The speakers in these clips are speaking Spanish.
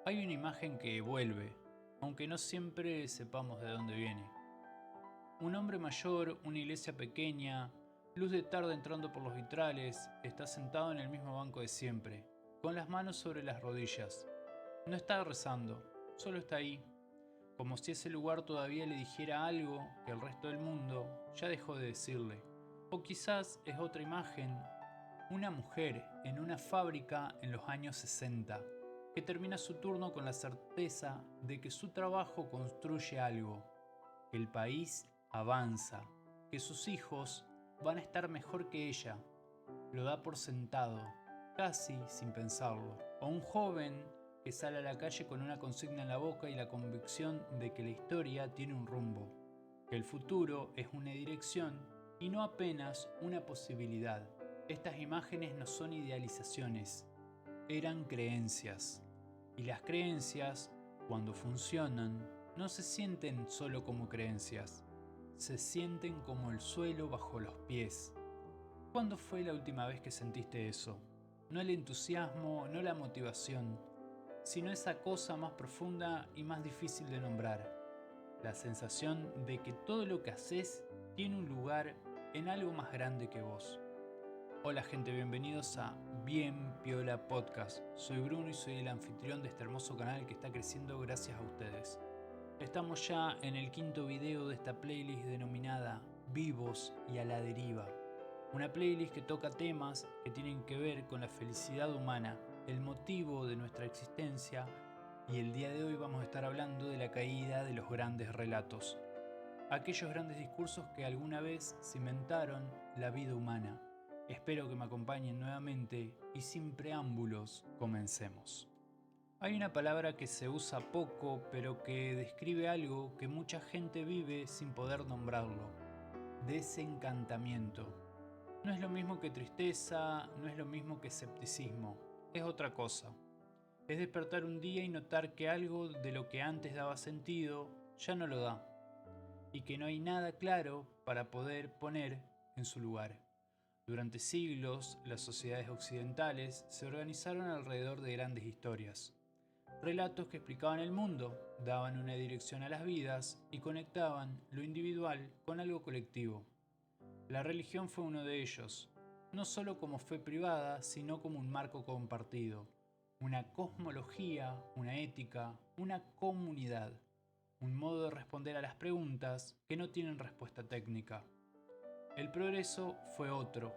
Hay una imagen que vuelve, aunque no siempre sepamos de dónde viene. Un hombre mayor, una iglesia pequeña, luz de tarde entrando por los vitrales, está sentado en el mismo banco de siempre, con las manos sobre las rodillas. No está rezando, solo está ahí, como si ese lugar todavía le dijera algo que el resto del mundo ya dejó de decirle. O quizás es otra imagen, una mujer en una fábrica en los años 60, que termina su turno con la certeza de que su trabajo construye algo, que el país avanza, que sus hijos van a estar mejor que ella. Lo da por sentado, casi sin pensarlo. O un joven que sale a la calle con una consigna en la boca y la convicción de que la historia tiene un rumbo, que el futuro es una dirección y no apenas una posibilidad. Estas imágenes no son idealizaciones, eran creencias. Y las creencias, cuando funcionan, no se sienten solo como creencias, se sienten como el suelo bajo los pies. ¿Cuándo fue la última vez que sentiste eso? No el entusiasmo, no la motivación, sino esa cosa más profunda y más difícil de nombrar. La sensación de que todo lo que haces tiene un lugar en algo más grande que vos. Hola gente, bienvenidos a Bien Piola Podcast. Soy Bruno y soy el anfitrión de este hermoso canal que está creciendo gracias a ustedes. Estamos ya en el quinto video de esta playlist denominada Vivos y a la deriva. Una playlist que toca temas que tienen que ver con la felicidad humana, el motivo de nuestra existencia, y el día de hoy vamos a estar hablando de la caída de los grandes relatos. Aquellos grandes discursos que alguna vez cimentaron la vida humana. Espero que me acompañen nuevamente y sin preámbulos, comencemos. Hay una palabra que se usa poco, pero que describe algo que mucha gente vive sin poder nombrarlo: desencantamiento. No es lo mismo que tristeza, no es lo mismo que escepticismo, es otra cosa. Es despertar un día y notar que algo de lo que antes daba sentido ya no lo da, y que no hay nada claro para poder poner en su lugar. Durante siglos, las sociedades occidentales se organizaron alrededor de grandes historias. Relatos que explicaban el mundo, daban una dirección a las vidas y conectaban lo individual con algo colectivo. La religión fue uno de ellos, no solo como fe privada, sino como un marco compartido, una cosmología, una ética, una comunidad, un modo de responder a las preguntas que no tienen respuesta técnica. El progreso fue otro,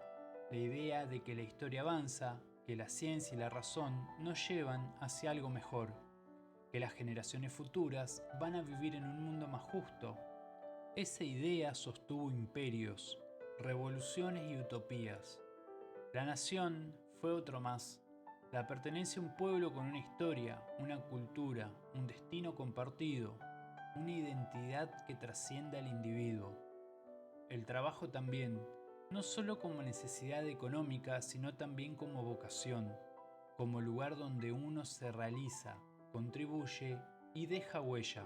la idea de que la historia avanza, que la ciencia y la razón nos llevan hacia algo mejor, que las generaciones futuras van a vivir en un mundo más justo. Esa idea sostuvo imperios, revoluciones y utopías. La nación fue otro más, la pertenencia a un pueblo con una historia, una cultura, un destino compartido, una identidad que trasciende al individuo. El trabajo también, no solo como necesidad económica, sino también como vocación, como lugar donde uno se realiza, contribuye y deja huella.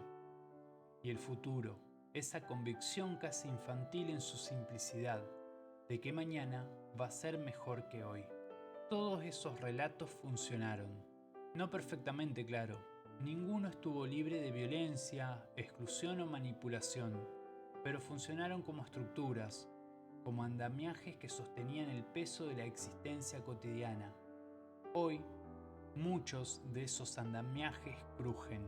Y el futuro, esa convicción casi infantil en su simplicidad, de que mañana va a ser mejor que hoy. Todos esos relatos funcionaron. No perfectamente, claro. Ninguno estuvo libre de violencia, exclusión o manipulación, pero funcionaron como estructuras, como andamiajes que sostenían el peso de la existencia cotidiana. Hoy, muchos de esos andamiajes crujen.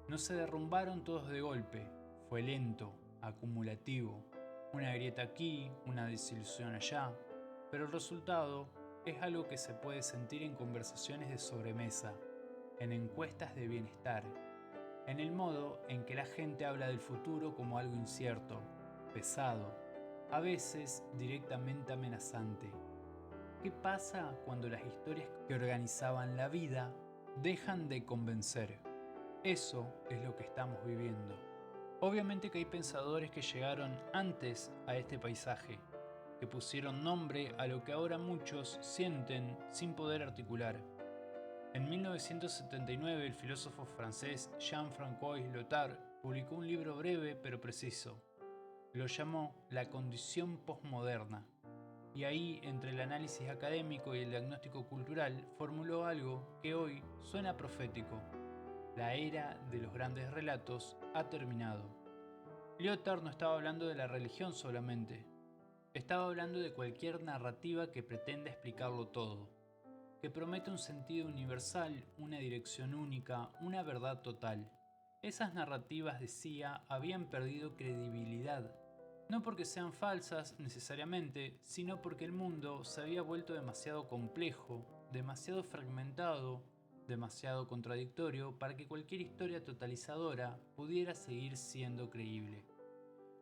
No se derrumbaron todos de golpe, fue lento, acumulativo, una grieta aquí, una desilusión allá, pero el resultado es algo que se puede sentir en conversaciones de sobremesa, en encuestas de bienestar, en el modo en que la gente habla del futuro como algo incierto, pesado, a veces directamente amenazante. ¿Qué pasa cuando las historias que organizaban la vida dejan de convencer? Eso es lo que estamos viviendo. Obviamente que hay pensadores que llegaron antes a este paisaje, que pusieron nombre a lo que ahora muchos sienten sin poder articular. En 1979, el filósofo francés Jean-François Lyotard publicó un libro breve pero preciso. Lo llamó La condición posmoderna. Y ahí, entre el análisis académico y el diagnóstico cultural, formuló algo que hoy suena profético. La era de los grandes relatos ha terminado. Lyotard no estaba hablando de la religión solamente. Estaba hablando de cualquier narrativa que pretenda explicarlo todo, que promete un sentido universal, una dirección única, una verdad total. Esas narrativas, decía, habían perdido credibilidad, no porque sean falsas necesariamente, sino porque el mundo se había vuelto demasiado complejo, demasiado fragmentado, demasiado contradictorio para que cualquier historia totalizadora pudiera seguir siendo creíble.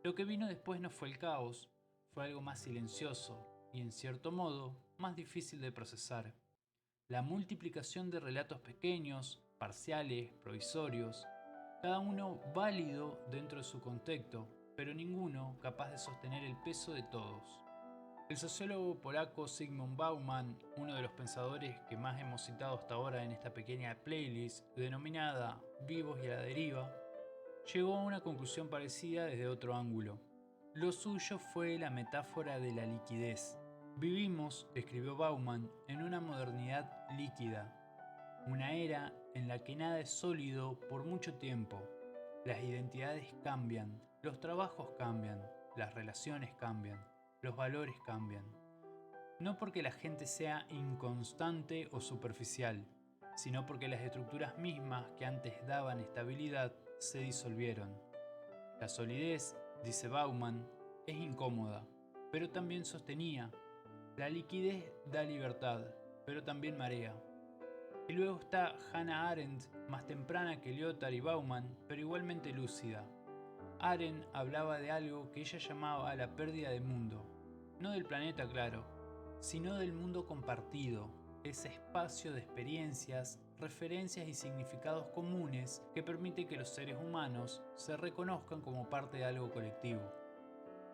Lo que vino después no fue el caos, fue algo más silencioso y, en cierto modo, más difícil de procesar. La multiplicación de relatos pequeños, parciales, provisorios, cada uno válido dentro de su contexto, pero ninguno capaz de sostener el peso de todos. El sociólogo polaco Zygmunt Bauman, uno de los pensadores que más hemos citado hasta ahora en esta pequeña playlist denominada Vivos y a la deriva, llegó a una conclusión parecida desde otro ángulo. Lo suyo fue la metáfora de la liquidez. Vivimos, escribió Bauman, en una modernidad líquida, una era en la que nada es sólido por mucho tiempo. Las identidades cambian, los trabajos cambian, las relaciones cambian, los valores cambian. No porque la gente sea inconstante o superficial, sino porque las estructuras mismas que antes daban estabilidad se disolvieron. La solidez, dice Bauman, es incómoda, pero también sostenía. La liquidez da libertad, pero también marea. Y luego está Hannah Arendt, más temprana que Lyotard y Bauman, pero igualmente lúcida. Arendt hablaba de algo que ella llamaba la pérdida de mundo, no del planeta, claro, sino del mundo compartido, ese espacio de experiencias, referencias y significados comunes que permite que los seres humanos se reconozcan como parte de algo colectivo.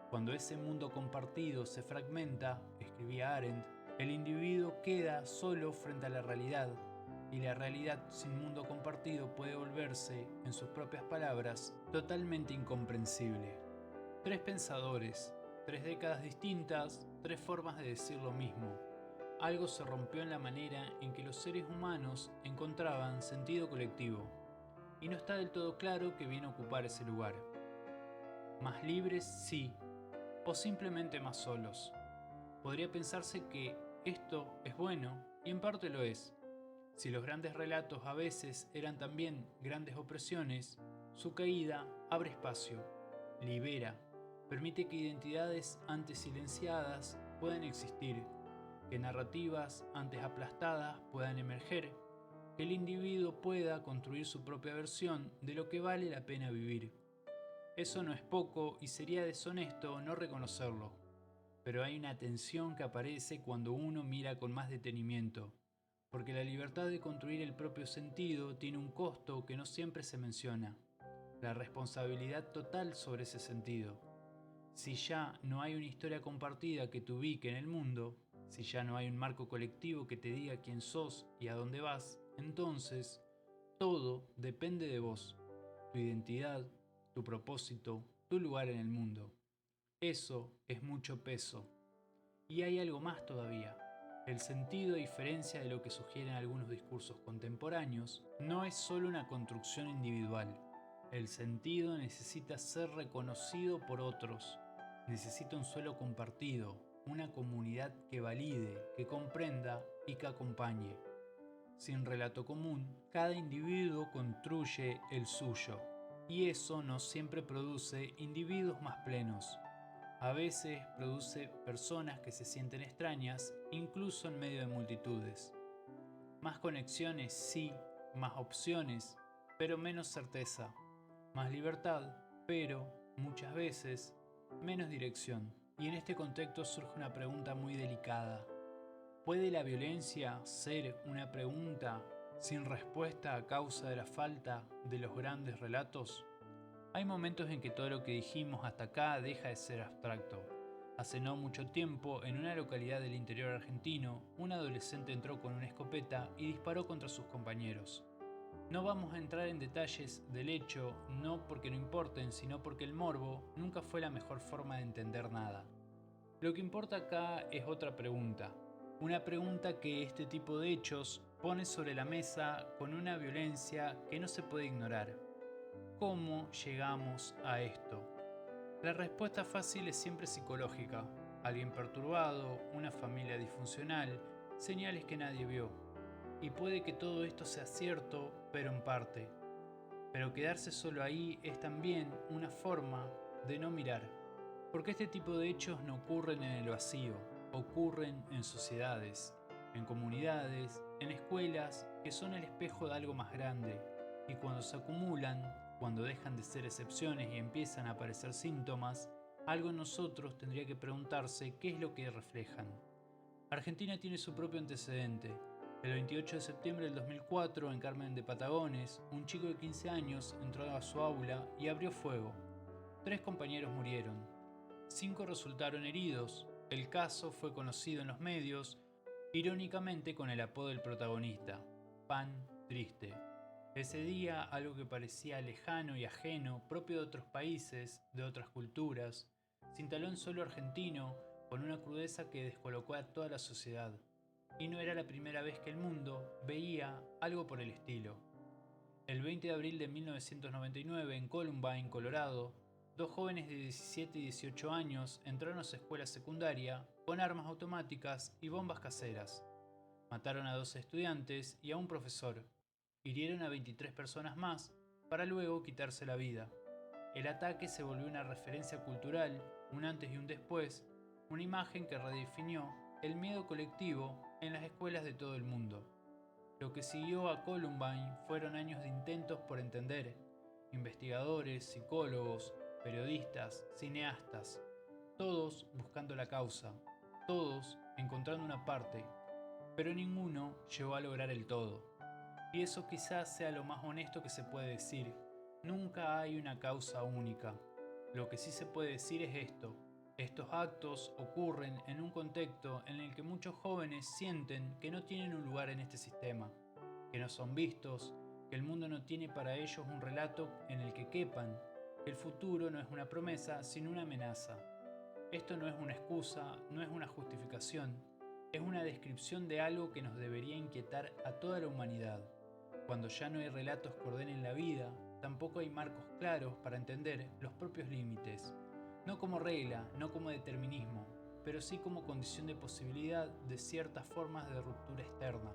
Cuando ese mundo compartido se fragmenta, escribía Arendt, el individuo queda solo frente a la realidad, y la realidad sin mundo compartido puede volverse, en sus propias palabras, totalmente incomprensible. Tres pensadores, 3 décadas distintas, 3 formas de decir lo mismo. Algo se rompió en la manera en que los seres humanos encontraban sentido colectivo, y no está del todo claro qué viene a ocupar ese lugar. Más libres, sí, o simplemente más solos. Podría pensarse que esto es bueno, y en parte lo es. Si los grandes relatos a veces eran también grandes opresiones, su caída abre espacio, libera, permite que identidades antes silenciadas puedan existir, que narrativas antes aplastadas puedan emerger, que el individuo pueda construir su propia versión de lo que vale la pena vivir. Eso no es poco y sería deshonesto no reconocerlo, pero hay una tensión que aparece cuando uno mira con más detenimiento, porque la libertad de construir el propio sentido tiene un costo que no siempre se menciona, la responsabilidad total sobre ese sentido. Si ya no hay una historia compartida que te ubique en el mundo, si ya no hay un marco colectivo que te diga quién sos y a dónde vas, entonces todo depende de vos, tu identidad, tu propósito, tu lugar en el mundo. Eso es mucho peso. Y hay algo más todavía. El sentido, a diferencia de lo que sugieren algunos discursos contemporáneos, no es solo una construcción individual. El sentido necesita ser reconocido por otros. Necesita un suelo compartido, una comunidad que valide, que comprenda y que acompañe. Sin relato común, cada individuo construye el suyo, y eso no siempre produce individuos más plenos. A veces produce personas que se sienten extrañas, incluso en medio de multitudes. Más conexiones, sí, más opciones, pero menos certeza. Más libertad, pero, muchas veces, menos dirección. Y en este contexto surge una pregunta muy delicada. ¿Puede la violencia ser una pregunta sin respuesta a causa de la falta de los grandes relatos? Hay momentos en que todo lo que dijimos hasta acá deja de ser abstracto. Hace no mucho tiempo, en una localidad del interior argentino, un adolescente entró con una escopeta y disparó contra sus compañeros. No vamos a entrar en detalles del hecho, no porque no importen, sino porque el morbo nunca fue la mejor forma de entender nada. Lo que importa acá es otra pregunta. Una pregunta que este tipo de hechos pone sobre la mesa con una violencia que no se puede ignorar. ¿Cómo llegamos a esto? La respuesta fácil es siempre psicológica. Alguien perturbado, una familia disfuncional, señales que nadie vio. Y puede que todo esto sea cierto, pero en parte. Pero quedarse solo ahí es también una forma de no mirar. Porque este tipo de hechos no ocurren en el vacío, ocurren en sociedades, en comunidades, en escuelas que son el espejo de algo más grande. Y cuando se acumulan, cuando dejan de ser excepciones y empiezan a aparecer síntomas, algo en nosotros tendría que preguntarse qué es lo que reflejan. Argentina tiene su propio antecedente. El 28 de septiembre del 2004, en Carmen de Patagones, un chico de 15 años entró a su aula y abrió fuego. 3 compañeros murieron. 5 resultaron heridos. El caso fue conocido en los medios, irónicamente con el apodo del protagonista, Pan Triste. Ese día, algo que parecía lejano y ajeno, propio de otros países, de otras culturas, se instaló en suelo argentino con una crudeza que descolocó a toda la sociedad. Y no era la primera vez que el mundo veía algo por el estilo. El 20 de abril de 1999, en Columbine, Colorado, 2 jóvenes de 17 y 18 años entraron a su escuela secundaria con armas automáticas y bombas caseras. Mataron a 12 estudiantes y a un profesor. Hirieron a 23 personas más para luego quitarse la vida. El ataque se volvió una referencia cultural, un antes y un después, una imagen que redefinió el miedo colectivo en las escuelas de todo el mundo. Lo que siguió a Columbine fueron años de intentos por entender, investigadores, psicólogos, periodistas, cineastas, todos buscando la causa, todos encontrando una parte, pero ninguno llegó a lograr el todo. Y eso quizás sea lo más honesto que se puede decir. Nunca hay una causa única. Lo que sí se puede decir es esto. Estos actos ocurren en un contexto en el que muchos jóvenes sienten que no tienen un lugar en este sistema, que no son vistos, que el mundo no tiene para ellos un relato en el que quepan, que el futuro no es una promesa sino una amenaza. Esto no es una excusa, no es una justificación, es una descripción de algo que nos debería inquietar a toda la humanidad. Cuando ya no hay relatos que ordenen la vida, tampoco hay marcos claros para entender los propios límites. No como regla, no como determinismo, pero sí como condición de posibilidad de ciertas formas de ruptura externa.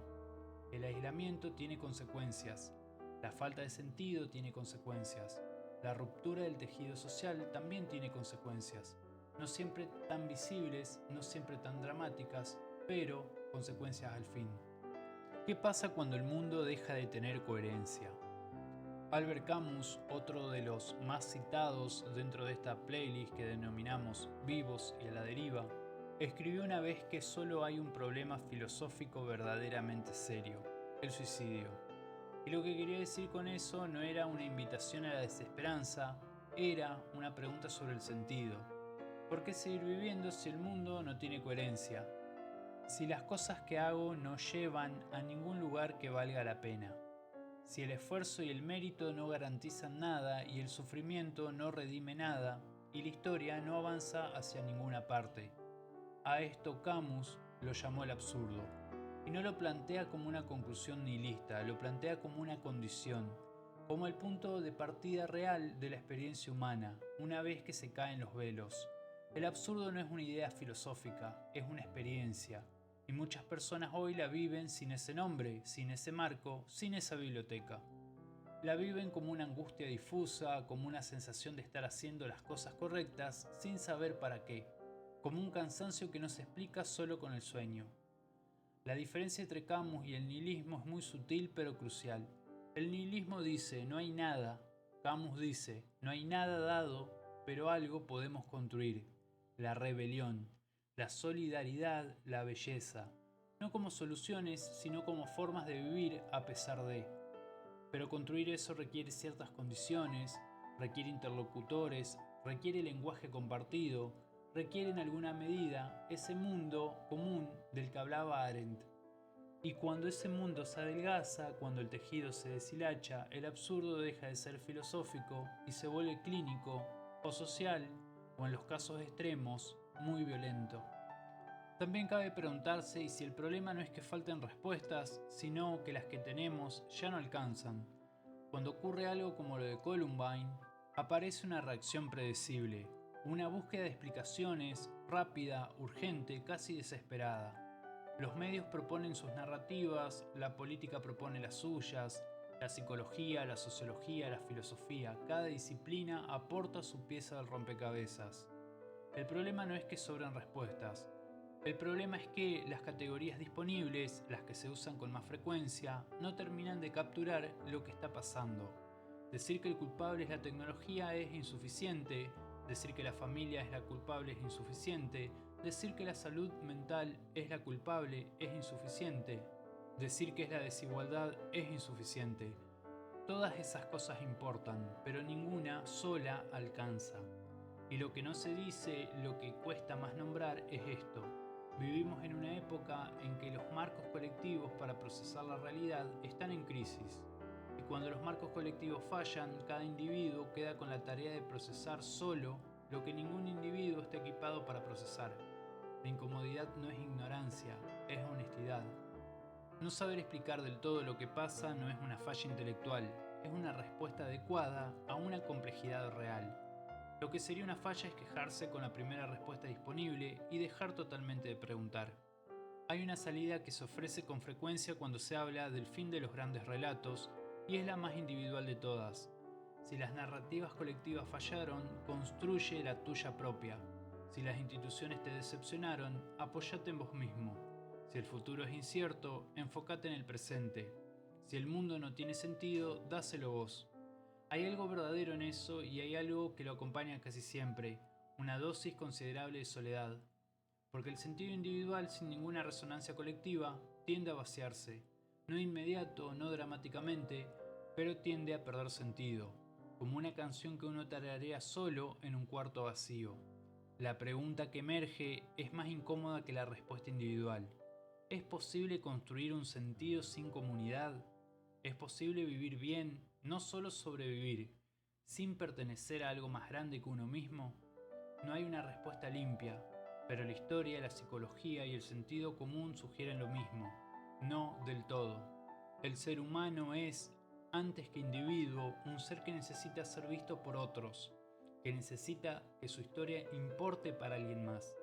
El aislamiento tiene consecuencias, la falta de sentido tiene consecuencias, la ruptura del tejido social también tiene consecuencias, no siempre tan visibles, no siempre tan dramáticas, pero consecuencias al fin. ¿Qué pasa cuando el mundo deja de tener coherencia? Albert Camus, otro de los más citados dentro de esta playlist que denominamos Vivos y a la deriva, escribió una vez que solo hay un problema filosófico verdaderamente serio, el suicidio. Y lo que quería decir con eso no era una invitación a la desesperanza, era una pregunta sobre el sentido. ¿Por qué seguir viviendo si el mundo no tiene coherencia? Si las cosas que hago no llevan a ningún lugar que valga la pena. Si el esfuerzo y el mérito no garantizan nada y el sufrimiento no redime nada y la historia no avanza hacia ninguna parte. A esto Camus lo llamó el absurdo. Y no lo plantea como una conclusión nihilista, lo plantea como una condición, como el punto de partida real de la experiencia humana, una vez que se caen los velos. El absurdo no es una idea filosófica, es una experiencia. Y muchas personas hoy la viven sin ese nombre, sin ese marco, sin esa biblioteca. La viven como una angustia difusa, como una sensación de estar haciendo las cosas correctas sin saber para qué, como un cansancio que no se explica solo con el sueño. La diferencia entre Camus y el nihilismo es muy sutil pero crucial. El nihilismo dice no hay nada, Camus dice no hay nada dado, pero algo podemos construir, la rebelión. La solidaridad, la belleza, no como soluciones, sino como formas de vivir a pesar de. Pero construir eso requiere ciertas condiciones, requiere interlocutores, requiere lenguaje compartido, requiere en alguna medida ese mundo común del que hablaba Arendt. Y cuando ese mundo se adelgaza, cuando el tejido se deshilacha, el absurdo deja de ser filosófico y se vuelve clínico o social, o en los casos extremos, muy violento. También cabe preguntarse y si el problema no es que falten respuestas, sino que las que tenemos ya no alcanzan. Cuando ocurre algo como lo de Columbine, aparece una reacción predecible, una búsqueda de explicaciones rápida, urgente, casi desesperada. Los medios proponen sus narrativas, la política propone las suyas, la psicología, la sociología, la filosofía, cada disciplina aporta su pieza del rompecabezas. El problema no es que sobren respuestas. El problema es que las categorías disponibles, las que se usan con más frecuencia, no terminan de capturar lo que está pasando. Decir que el culpable es la tecnología es insuficiente, decir que la familia es la culpable es insuficiente, decir que la salud mental es la culpable es insuficiente, decir que es la desigualdad es insuficiente. Todas esas cosas importan, pero ninguna sola alcanza. Y lo que no se dice, lo que cuesta más nombrar es esto. Vivimos en una época en que los marcos colectivos para procesar la realidad están en crisis. Y cuando los marcos colectivos fallan, cada individuo queda con la tarea de procesar solo lo que ningún individuo está equipado para procesar. La incomodidad no es ignorancia, es honestidad. No saber explicar del todo lo que pasa no es una falla intelectual, es una respuesta adecuada a una complejidad real. Lo que sería una falla es quejarse con la primera respuesta disponible y dejar totalmente de preguntar. Hay una salida que se ofrece con frecuencia cuando se habla del fin de los grandes relatos y es la más individual de todas. Si las narrativas colectivas fallaron, construye la tuya propia. Si las instituciones te decepcionaron, apóyate en vos mismo. Si el futuro es incierto, enfócate en el presente. Si el mundo no tiene sentido, dáselo vos. Hay algo verdadero en eso y hay algo que lo acompaña casi siempre, una dosis considerable de soledad. Porque el sentido individual sin ninguna resonancia colectiva tiende a vaciarse, no de inmediato, no dramáticamente, pero tiende a perder sentido, como una canción que uno tararea solo en un cuarto vacío. La pregunta que emerge es más incómoda que la respuesta individual. ¿Es posible construir un sentido sin comunidad? ¿Es posible vivir bien, no solo sobrevivir, sin pertenecer a algo más grande que uno mismo? No hay una respuesta limpia, pero la historia, la psicología y el sentido común sugieren lo mismo. No del todo. El ser humano es, antes que individuo, un ser que necesita ser visto por otros, que necesita que su historia importe para alguien más.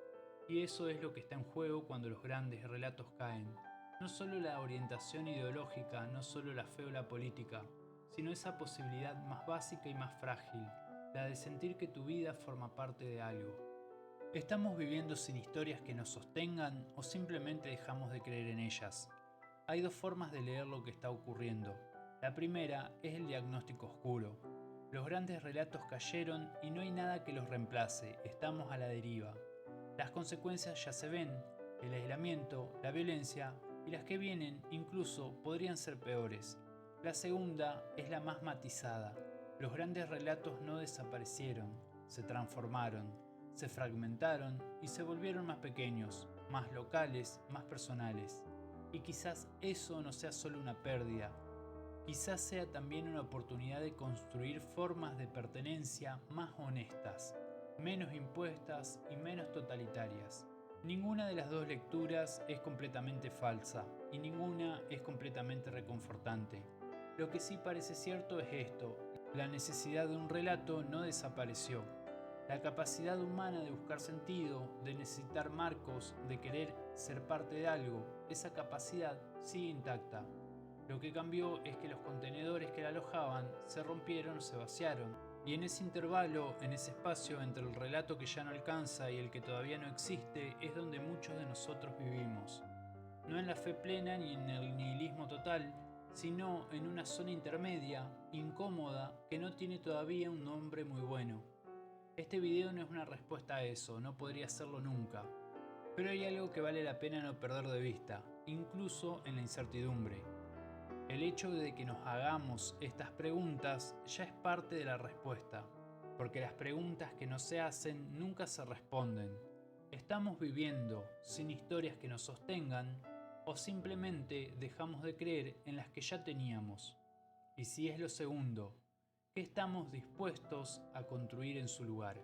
Y eso es lo que está en juego cuando los grandes relatos caen. No solo la orientación ideológica, no solo la fe o la política, sino esa posibilidad más básica y más frágil, la de sentir que tu vida forma parte de algo. ¿Estamos viviendo sin historias que nos sostengan o simplemente dejamos de creer en ellas? Hay dos formas de leer lo que está ocurriendo. La primera es el diagnóstico oscuro. Los grandes relatos cayeron y no hay nada que los reemplace, estamos a la deriva. Las consecuencias ya se ven, el aislamiento, la violencia y las que vienen incluso podrían ser peores. La segunda es la más matizada. Los grandes relatos no desaparecieron, se transformaron, se fragmentaron y se volvieron más pequeños, más locales, más personales. Y quizás eso no sea solo una pérdida, quizás sea también una oportunidad de construir formas de pertenencia más honestas, menos impuestas y menos totalitarias. Ninguna de las dos lecturas es completamente falsa y ninguna es completamente reconfortante. Lo que sí parece cierto es esto: la necesidad de un relato no desapareció. La capacidad humana de buscar sentido, de necesitar marcos, de querer ser parte de algo, esa capacidad sigue intacta. Lo que cambió es que los contenedores que la alojaban se rompieron o se vaciaron. Y en ese intervalo, en ese espacio entre el relato que ya no alcanza y el que todavía no existe, es donde muchos de nosotros vivimos. No en la fe plena ni en el nihilismo total, sino en una zona intermedia, incómoda, que no tiene todavía un nombre muy bueno. Este video no es una respuesta a eso, no podría serlo nunca. Pero hay algo que vale la pena no perder de vista, incluso en la incertidumbre. El hecho de que nos hagamos estas preguntas ya es parte de la respuesta, porque las preguntas que no se hacen nunca se responden. ¿Estamos viviendo sin historias que nos sostengan o simplemente dejamos de creer en las que ya teníamos? Y si es lo segundo, ¿qué estamos dispuestos a construir en su lugar?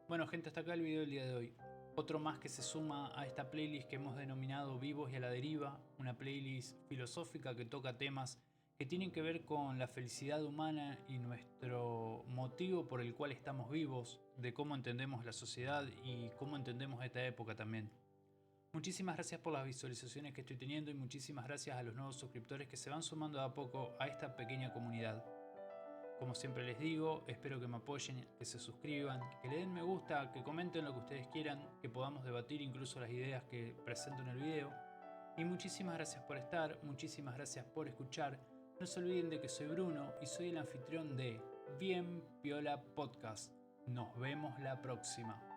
Bueno gente, hasta acá el video del día de hoy. Otro más que se suma a esta playlist que hemos denominado Vivos y a la Deriva, una playlist filosófica que toca temas que tienen que ver con la felicidad humana y nuestro motivo por el cual estamos vivos, de cómo entendemos la sociedad y cómo entendemos esta época también. Muchísimas gracias por las visualizaciones que estoy teniendo y muchísimas gracias a los nuevos suscriptores que se van sumando de a poco a esta pequeña comunidad. Como siempre les digo, espero que me apoyen, que se suscriban, que le den me gusta, que comenten lo que ustedes quieran, que podamos debatir incluso las ideas que presento en el video. Y muchísimas gracias por estar, muchísimas gracias por escuchar. No se olviden de que soy Bruno y soy el anfitrión de Bien Piola Podcast. Nos vemos la próxima.